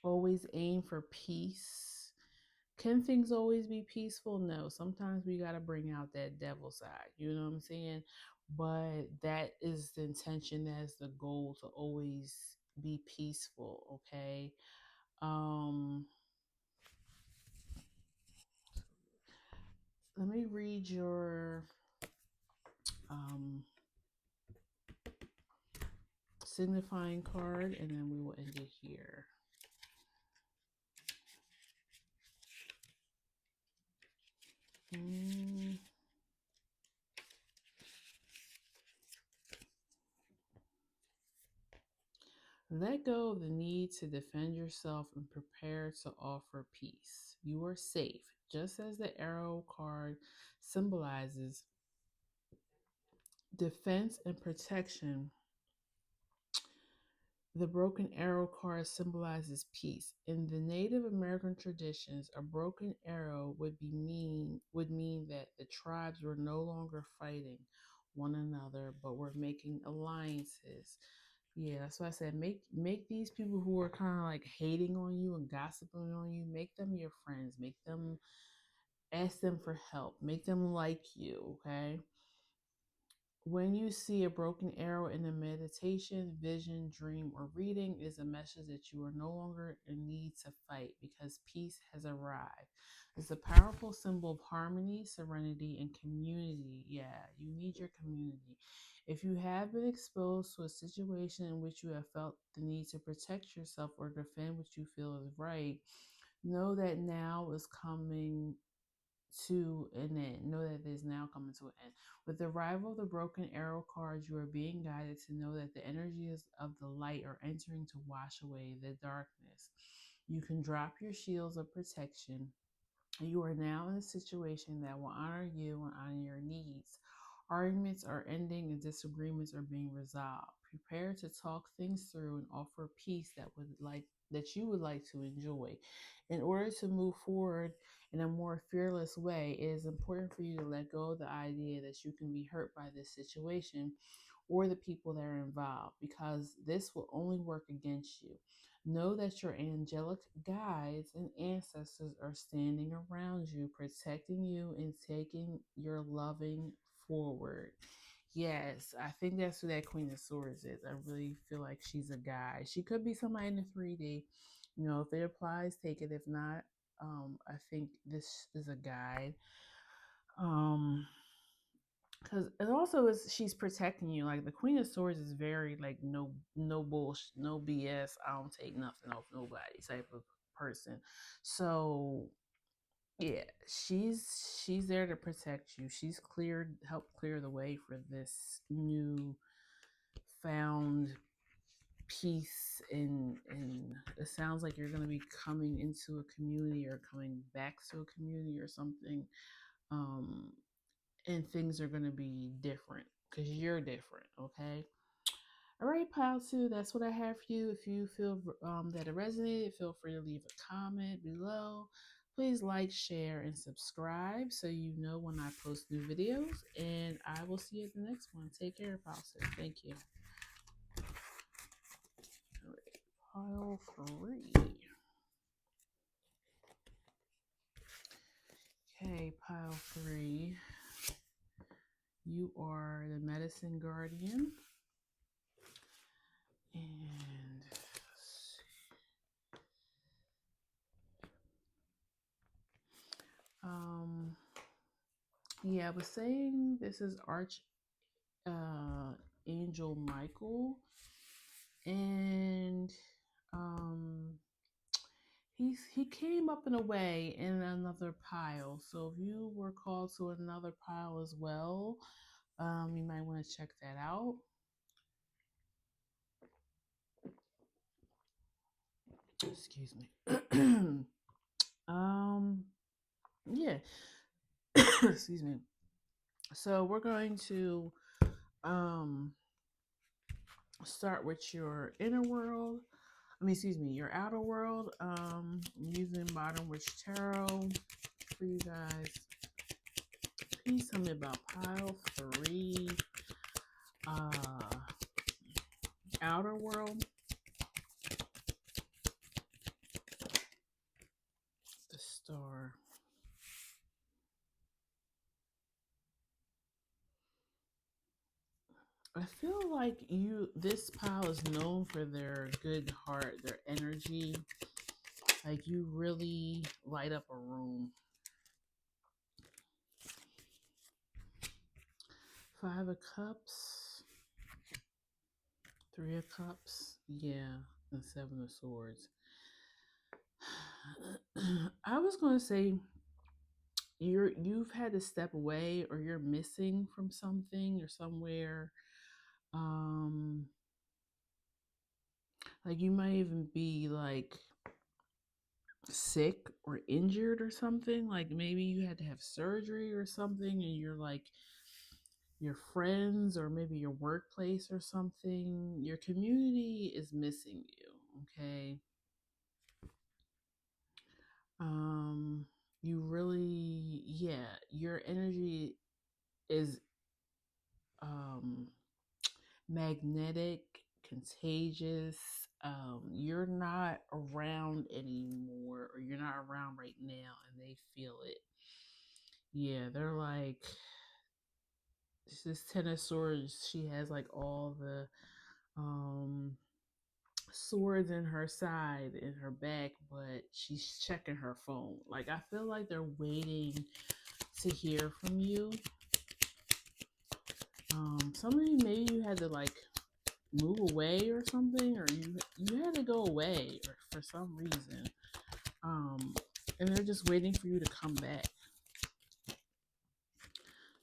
Always aim for peace. Can things always be peaceful? No. Sometimes we got to bring out that devil side. You know what I'm saying? but that is the intention, that's the goal, to always be peaceful. Okay. um Let me read your um signifying card, and then we will end it here. Mm. Let go of the need to defend yourself and prepare to offer peace. You are safe, just as the arrow card symbolizes defense and protection. The broken arrow card symbolizes peace. In the Native American traditions, a broken arrow would mean that the tribes were no longer fighting one another, but were making alliances. Yeah, that's why I said make these people who are kind of like hating on you and gossiping on you, make them your friends. Make them, ask them for help. Make them like you, okay? When you see a broken arrow in a meditation, vision, dream, or reading, it is a message that you are no longer in need to fight because peace has arrived. It's a powerful symbol of harmony, serenity, and community. Yeah, you need your community. If you have been exposed to a situation in which you have felt the need to protect yourself or defend what you feel is right, know that now is coming to an end. Know that it is now coming to an end. With the arrival of the broken arrow cards, you are being guided to know that the energies of the light are entering to wash away the darkness. You can drop your shields of protection. You are now in a situation that will honor you and honor your needs. Arguments are ending and disagreements are being resolved. Prepare to talk things through and offer peace that you would like to enjoy. In order to move forward in a more fearless way, it is important for you to let go of the idea that you can be hurt by this situation or the people that are involved, because this will only work against you. Know that your angelic guides and ancestors are standing around you, protecting you and taking your loving forward. Yes, I think that's who that Queen of Swords is. I really feel like she's a guide. She could be somebody in the 3D. You know, if it applies, take it. If not, I think this is a guide. Um, because it also is, she's protecting you. Like the Queen of Swords is very like no bullshit, no BS. I don't take nothing off nobody type of person. So yeah, she's there to protect you. She's cleared, help clear the way for this new found peace, and it sounds like you're going to be coming into a community or coming back to a community or something. Um, and things are going to be different because you're different. Okay. All right, pile two, that's what I have for you. If you feel that it resonated, feel free to leave a comment below. Please like, share, and subscribe so you know when I post new videos. And I will see you at the next one. Take care, pile two. Thank you. All right, pile three. Okay, pile three. You are the medicine guardian. And yeah, I was saying this is Angel Michael, and um he came up in a way in another pile. So if you were called to another pile as well, you might want to check that out. Excuse me. um yeah. Excuse me. So we're going to um start with your inner world. Excuse me, your outer world. Using Modern Witch Tarot for you guys. Please tell me about pile three. Outer world. The star. I feel like this pile is known for their good heart, their energy. Like you really light up a room. Five of Cups, Three of Cups, yeah, and Seven of Swords. I was gonna say you've had to step away, or you're missing from something or somewhere. Um, like you might even be like sick or injured or something. Like maybe you had to have surgery or something, and you're like your friends or maybe your workplace or something. Your community is missing you. Okay. Um, you really, yeah, your energy is um magnetic, contagious. You're not around anymore, or you're not around right now, and they feel it. Yeah, they're like this Ten of Swords. She has like all the um swords in her side, in her back, but she's checking her phone. Like I feel like they're waiting to hear from you. Some of you, maybe you had to like move away or something, or you had to go away or for some reason. Um, and they're just waiting for you to come back.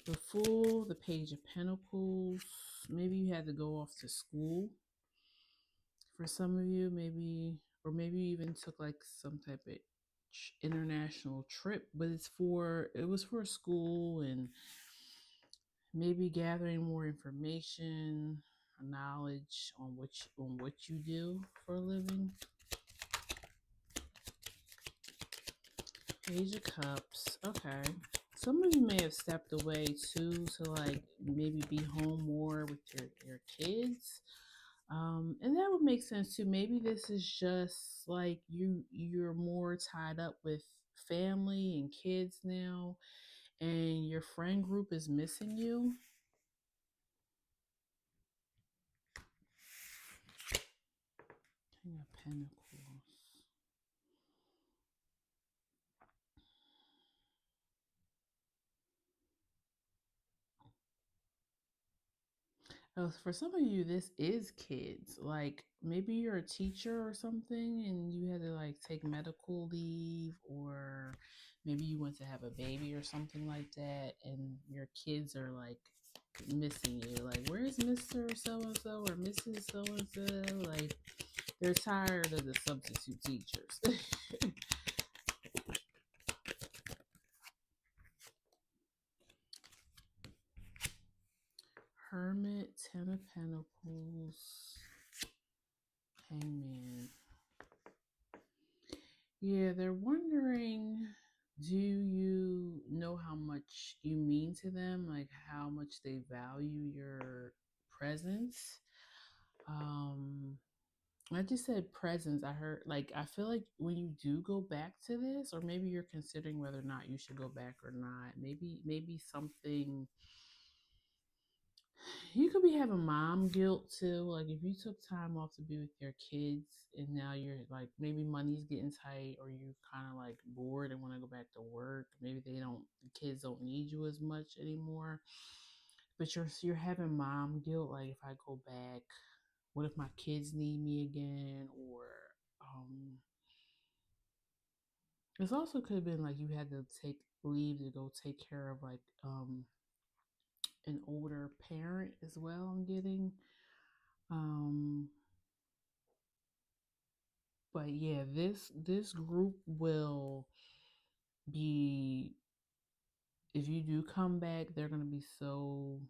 The Fool, the Page of Pentacles. Maybe you had to go off to school. For some of you, maybe, or maybe you even took like some type of international trip, but it was for school, and maybe gathering more information, knowledge on what you do for a living. Page of Cups. Okay. Some of you may have stepped away too to like maybe be home more with your kids. And that would make sense too. Maybe this is just like you're more tied up with family and kids now, and your friend group is missing you. King of Pentacles. Oh, for some of you, this is kids. Like maybe you're a teacher or something, and you had to like take medical leave, or maybe you went to have a baby or something like that, and your kids are like missing you. Like, where's Mr. So and so or Mrs. So and so? Like, they're tired of the substitute teachers. Hermit, Ten of Pentacles, Hangman. Yeah, they're wondering, do you know how much you mean to them? Like how much they value your presence? Um, I just said presence. I heard like I feel like when you do go back to this, or maybe you're considering whether or not you should go back or not. Maybe something you could be having mom guilt too. Like if you took time off to be with your kids and now you're like maybe money's getting tight, or you kind of like bored and want to go back to work. Maybe the kids don't need you as much anymore. But you're having mom guilt. Like if I go back, what if my kids need me again? Or this also could have been like you had to take leave to go take care of like an older parent as well. I'm getting. Um, but yeah, this group will be, if you do come back, they're gonna be so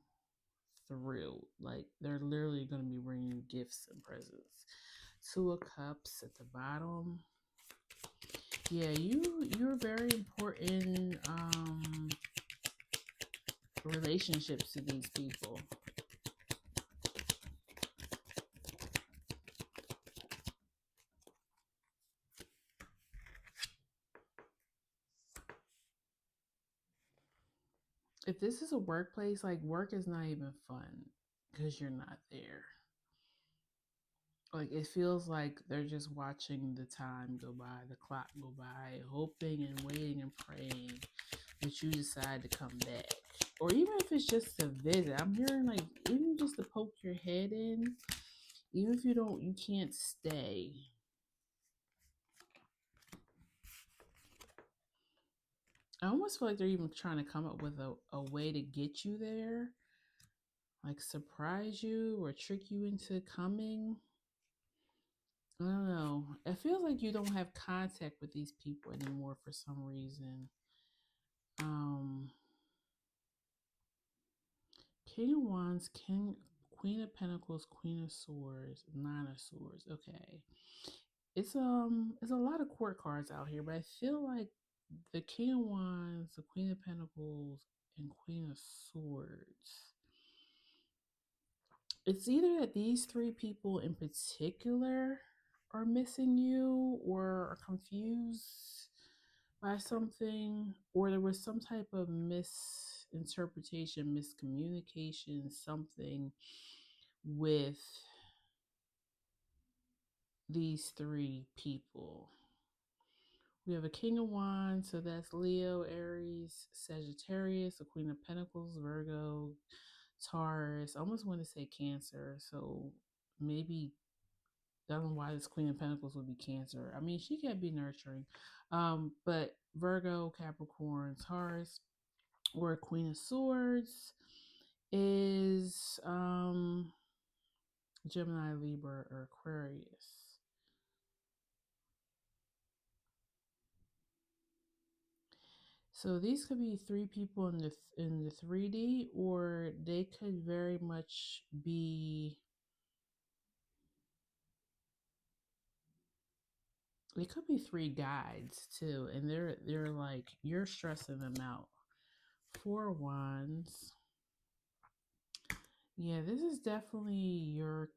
thrilled. Like they're literally gonna be bringing you gifts and presents. Two of Cups at the bottom. Yeah, you're very important relationships to these people. If this is a workplace, like work is not even fun. because you're not there. Like it feels like they're just watching the time go by, the clock go by, hoping and waiting and praying that you decide to come back. Or even if it's just a visit. I'm hearing like even just to poke your head in, even if you can't stay. I almost feel like they're even trying to come up with a way to get you there, like surprise you or trick you into coming. I don't know. It feels like you don't have contact with these people anymore for some reason. Um, King of Wands, Queen of Pentacles, Queen of Swords, Nine of Swords. Okay, it's a lot of court cards out here, but I feel like the King of Wands, the Queen of Pentacles, and Queen of Swords. It's either that these three people in particular are missing you or are confused by something, or there was some type of misinterpretation, miscommunication, something with these three people. We have a King of Wands, so that's Leo, Aries, Sagittarius, a Queen of Pentacles, Virgo, Taurus. I almost want to say Cancer, so maybe I don't know why this Queen of Pentacles would be Cancer. I mean, she can be nurturing, but Virgo, Capricorn, Taurus, or Queen of Swords is Gemini, Libra, or Aquarius. So these could be three people in the 3D, or they could very much be. They could be three guides too, and they're like you're stressing them out. Four Wands. Yeah, this is definitely your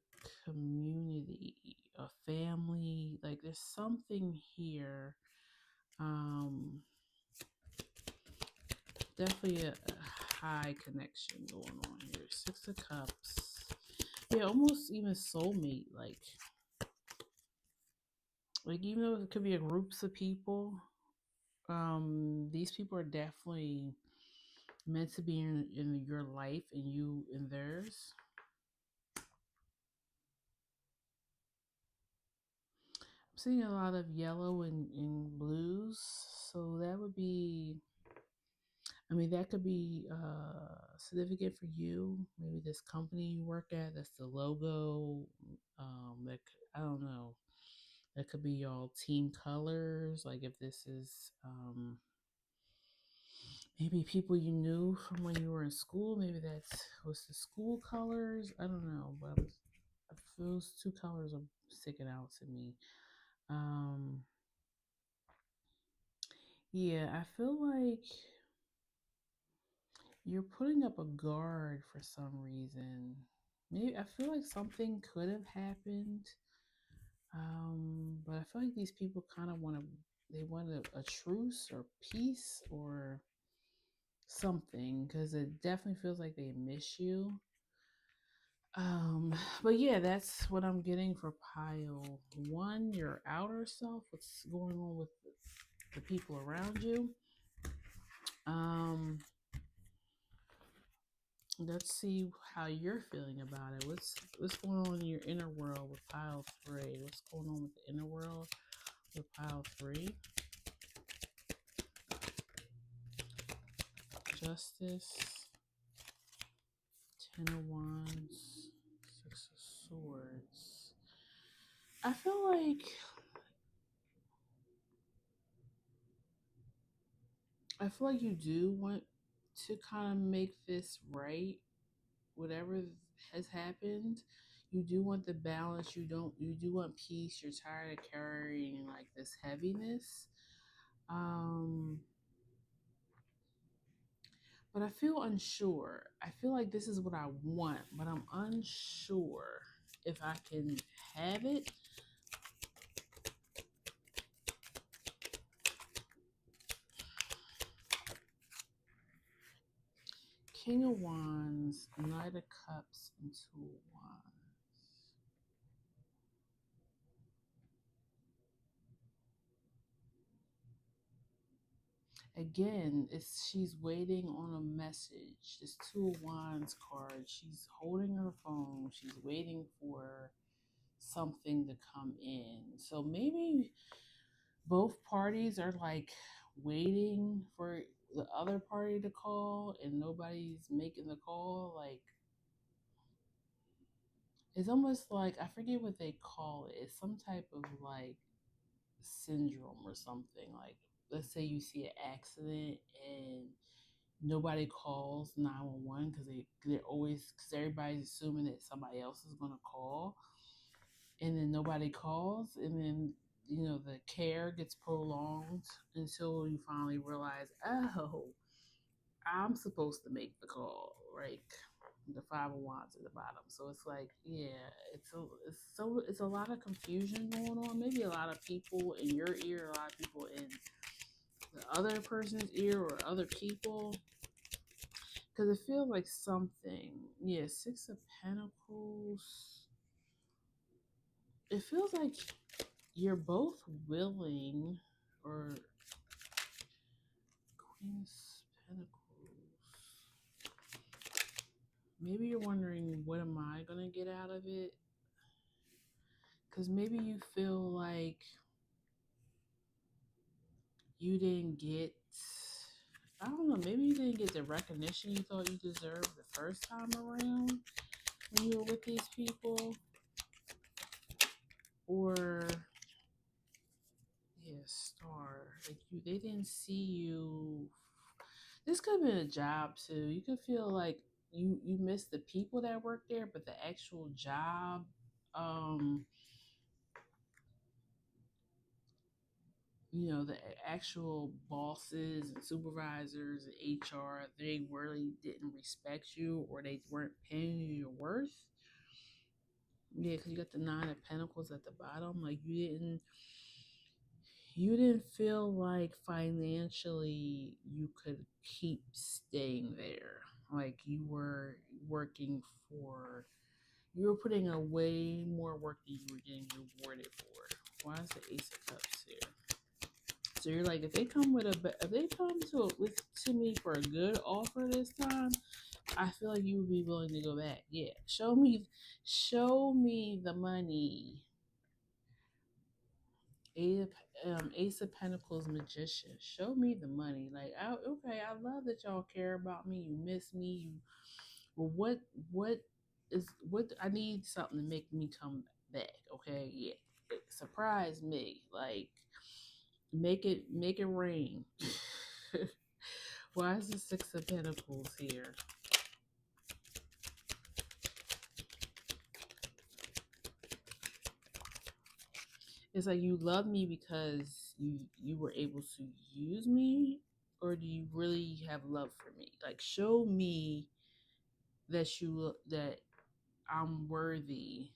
community, a family. Like there's something here. Um, definitely a high connection going on here. Six of Cups. Yeah, almost even soulmate. Like even though it could be a groups of people, these people are definitely meant to be in your life and you in theirs. I'm seeing a lot of yellow and blues, so that would be. I mean, that could be significant for you. Maybe this company you work at, that's the logo. I don't know. That could be y'all team colors. Like if this is maybe people you knew from when you were in school. Maybe that's was the school colors. I don't know, but those two colors are sticking out to me. Um, yeah, I feel like you're putting up a guard for some reason. Maybe I feel like something could have happened, but I feel like these people kind of they want a truce or peace or something because it definitely feels like they miss you. But yeah, that's what I'm getting for pile one. Your outer self, what's going on with the people around you. Um, let's see how you're feeling about it. What's going on in your inner world with pile three? What's going on with the inner world with pile three? Justice, Ten of Wands, Six of Swords. I feel like you do want to kind of make this right. Whatever has happened, you do want the balance. You do want peace. You're tired of carrying like this heaviness. Um, but I feel unsure. I feel like this is what I want, but I'm unsure if I can have it. King of Wands, Knight of Cups, and Two of Wands. Again, she's waiting on a message. This Two of Wands card. She's holding her phone. She's waiting for something to come in. So maybe both parties are like waiting for the other party to call and nobody's making the call. Like, it's almost like, I forget what they call it. It's some type of like syndrome or something. Like, let's say you see an accident and nobody calls 911 because they're always, because everybody's assuming that somebody else is going to call, and then nobody calls, and then the care gets prolonged until you finally realize, oh, I'm supposed to make the call, right? The Five of Wands at the bottom. So it's like, yeah, it's a lot of confusion going on. Maybe a lot of people in your ear, a lot of people in the other person's ear, or other people, because it feels like something. Yeah, Six of Pentacles. It feels like you're both willing, or Queen of Pentacles. Maybe you're wondering, what am I going to get out of it? Because maybe you feel like you didn't get, I don't know, maybe you didn't get the recognition you thought you deserved the first time around when you were with these people. Or, yeah, Star. Like, they didn't see you. This could have been a job too. You could feel like you miss the people that work there, but the actual job, um, the actual bosses and supervisors and HR, they really didn't respect you, or they weren't paying you your worth. Yeah, because you got the Nine of Pentacles at the bottom. Like, you didn't feel like financially you could keep staying there. Like, you were working for, you were putting in way more work than you were getting rewarded for. Why is the Ace of Cups here? So you're like, if they come to me for a good offer this time, I feel like you would be willing to go back. Yeah, show me the money. Ace of Pentacles, Magician. Show me the money. Like, okay, I love that y'all care about me. You miss me. Well, what I need something to make me come back. Okay, yeah, surprise me. Like, make it rain. Why is the Six of Pentacles here? It's like, you love me because you were able to use me, or do you really have love for me? Like, show me that I'm worthy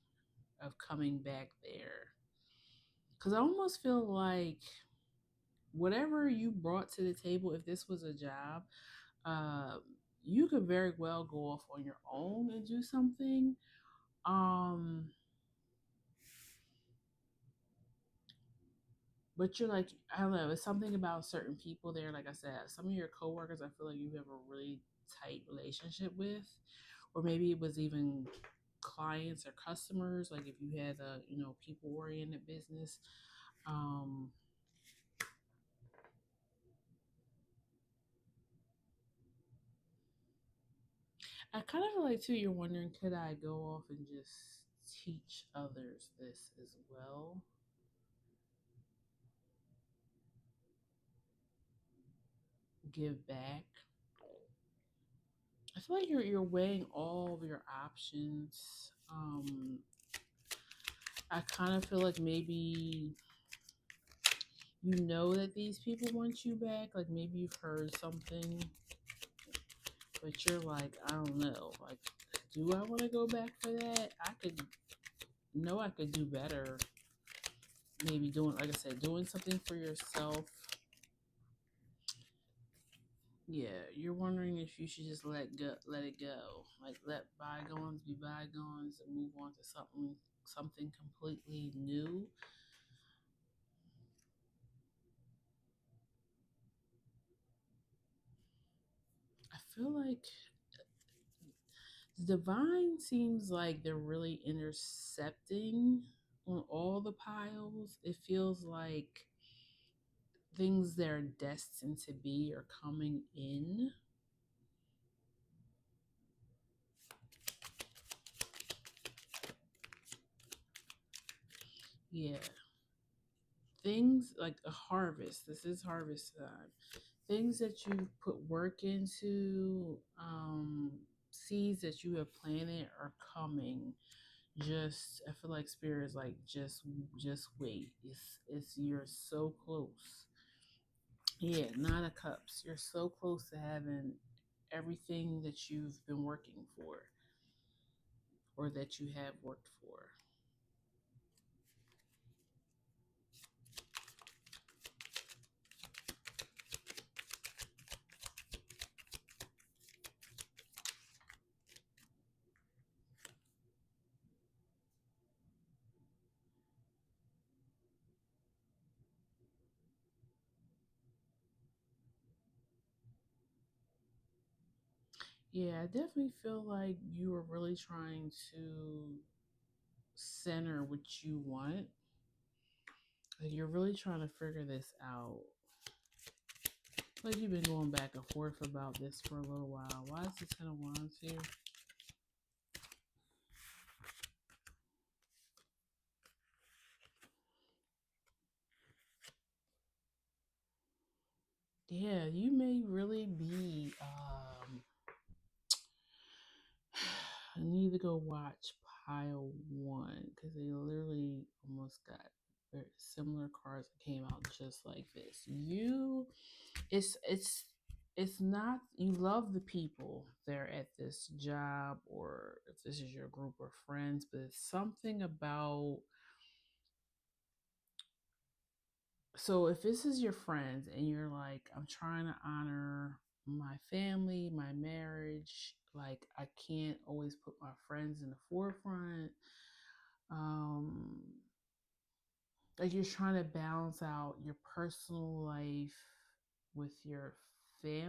of coming back there. Because I almost feel like whatever you brought to the table, if this was a job, you could very well go off on your own and do something. But you're like, I don't know, it's something about certain people there. Like I said, some of your coworkers, I feel like you have a really tight relationship with, or maybe it was even clients or customers. Like, if you had a people oriented business. I kind of feel like too, you're wondering, could I go off and just teach others this as well? Give back. I feel like you're weighing all of your options. I kind of feel like maybe you know that these people want you back. Like, maybe you've heard something, but you're like, I don't know. Like, do I want to go back for that? I could do better. Maybe doing, like I said, doing something for yourself. Yeah, you're wondering if you should just let it go, like let bygones be bygones and move on to something completely new. I feel like the divine seems like they're really intercepting on all the piles. It feels like things that are destined to be are coming in. Yeah, things like a harvest. This is harvest time. Things that you put work into, seeds that you have planted are coming. Just I feel like spirit is like just wait. It's you're so close. Yeah, nine of cups. You're so close to having everything that you've been working for or that you have worked for. Yeah, I definitely feel like you are really trying to center what you want. Like you're really trying to figure this out. Like you've been going back and forth about this for a little while. Why is the Ten of Wands here? Yeah, you may really be. I need to go watch pile one because they literally almost got very similar cards that came out just like this. It's it's it's not you love the people there at this job or if this is your group of friends, but it's something about so if this is your friends and you're like, I'm trying to honor my family, my marriage, like I can't always put my friends in the forefront. Um, like you're trying to balance out your personal life with your family